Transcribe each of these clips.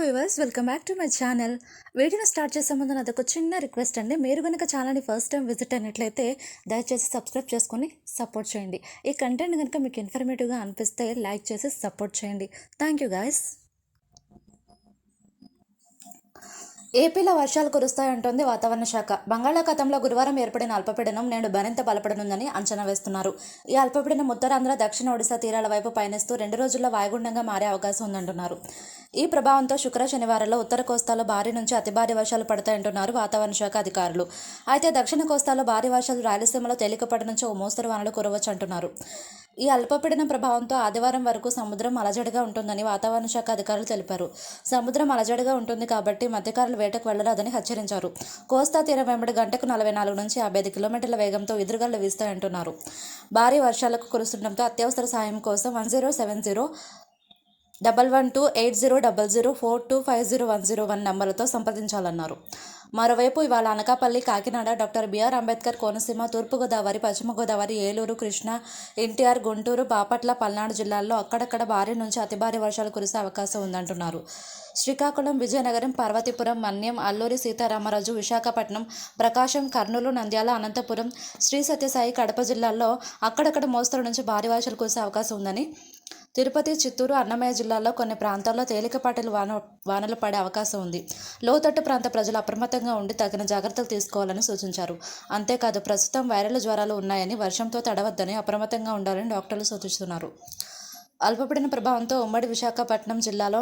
Viewers, welcome back to my channel. వీడియోని start చేసే ముందు నాది ఒక చిన్న రిక్వెస్ట్ అండి. మీరు కనుక ఛానల్ని ఫస్ట్ టైం విజిట్ అయినట్లయితే దయచేసి సబ్స్క్రైబ్ చేసుకొని సపోర్ట్ చేయండి. ఈ కంటెంట్ కనుక మీకు ఇన్ఫర్మేటివ్గా అనిపిస్తే లైక్ చేసి సపోర్ట్ చేయండి. Thank you guys. ఏపీలో వర్షాలు కురుస్తాయంటోంది వాతావరణ శాఖ. బంగాళాఖాతంలో గురువారం ఏర్పడిన అల్పపీడనం నేడు మరింత బలపడనుందని అంచనా వేస్తున్నారు. ఈ అల్పపీడనం ఉత్తరాంధ్ర, దక్షిణ ఒడిశా తీరాల వైపు పయనిస్తూ 2 రోజుల్లో వాయుగుండంగా మారే అవకాశం ఉందంటున్నారు. ఈ ప్రభావంతో శుక్ర, శనివారాల్లో ఉత్తర కోస్తాలో భారీ నుంచి అతి భారీ వర్షాలు పడతాయంటున్నారు వాతావరణ శాఖ అధికారులు. అయితే దక్షిణ కోస్తాలో భారీ వర్షాలు, రాయలసీమలో తేలికపాటి నుంచి ఓ మోస్తరు వానలు కురవచ్చు అంటున్నారు. ఈ అల్పపీడనం ప్రభావంతో ఆదివారం వరకు సముద్రం అలజడిగా ఉంటుందని వాతావరణ శాఖ అధికారులు తెలిపారు. సముద్రం అలజడిగా ఉంటుంది కాబట్టి మత్స్యకారులు వేటకు వెళ్లరాదని హెచ్చరించారు. కోస్తా తీరం వెంబడి గంటకు 44 నుంచి 55 కిలోమీటర్ల వేగంతో ఎదురుగాలు వీస్తాయంటున్నారు. భారీ వర్షాలకు కురుస్తుండటంతో అత్యవసర సాయం కోసం 1070 112800042501001 నంబర్లతో సంప్రదించాలన్నారు. మరోవైపు ఇవాళ అనకాపల్లి, కాకినాడ, డాక్టర్ బిఆర్ అంబేద్కర్ కోనసీమ, తూర్పుగోదావరి, పశ్చిమ గోదావరి, ఏలూరు, కృష్ణా, ఎన్టీఆర్, గుంటూరు, బాపట్ల, పల్నాడు జిల్లాల్లో అక్కడక్కడ భారీ నుంచి అతి భారీ వర్షాలు కురిసే అవకాశం ఉందంటున్నారు. శ్రీకాకుళం, విజయనగరం, పార్వతీపురం, మన్యం, అల్లూరి సీతారామరాజు, విశాఖపట్నం, ప్రకాశం, కర్నూలు, నంద్యాల, అనంతపురం, శ్రీ సత్యసాయి, కడప జిల్లాల్లో అక్కడక్కడ మోస్తరు నుంచి భారీ వర్షాలు కురిసే అవకాశం ఉందని, తిరుపతి, చిత్తూరు, అన్నమయ్య జిల్లాల్లో కొన్ని ప్రాంతాల్లో తేలికపాటి వానలు పడే అవకాశం ఉంది. లోతట్టు ప్రాంత ప్రజలు అప్రమత్తంగా ఉండి తగిన జాగ్రత్తలు తీసుకోవాలని సూచించారు. అంతేకాదు ప్రస్తుతం వైరల్ జ్వరాలు ఉన్నాయని, వర్షంతో తడవద్దని, అప్రమత్తంగా ఉండాలని డాక్టర్లు సూచిస్తున్నారు. అల్పపీడన ప్రభావంతో ఉమ్మడి విశాఖపట్నం జిల్లాలో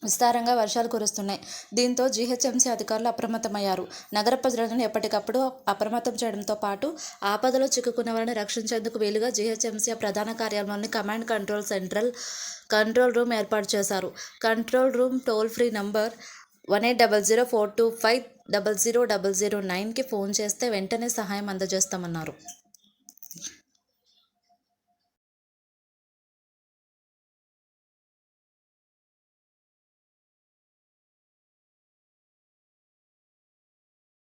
విస్తారంగా వర్షాలు కురుస్తున్నాయి. దీంతో జీహెచ్ఎంసీ అధికారులు అప్రమత్తమయ్యారు. నగర ప్రజలను ఎప్పటికప్పుడు అప్రమత్తం చేయడంతో పాటు ఆపదలో చిక్కుకున్న వారిని రక్షించేందుకు వీలుగా జీహెచ్ఎంసీ ప్రధాన కార్యాలయంలోని command control central control room ఏర్పాటు చేశారు. Control room toll free number 180042500009కి ఫోన్ చేస్తే వెంటనే సహాయం అందజేస్తామన్నారు.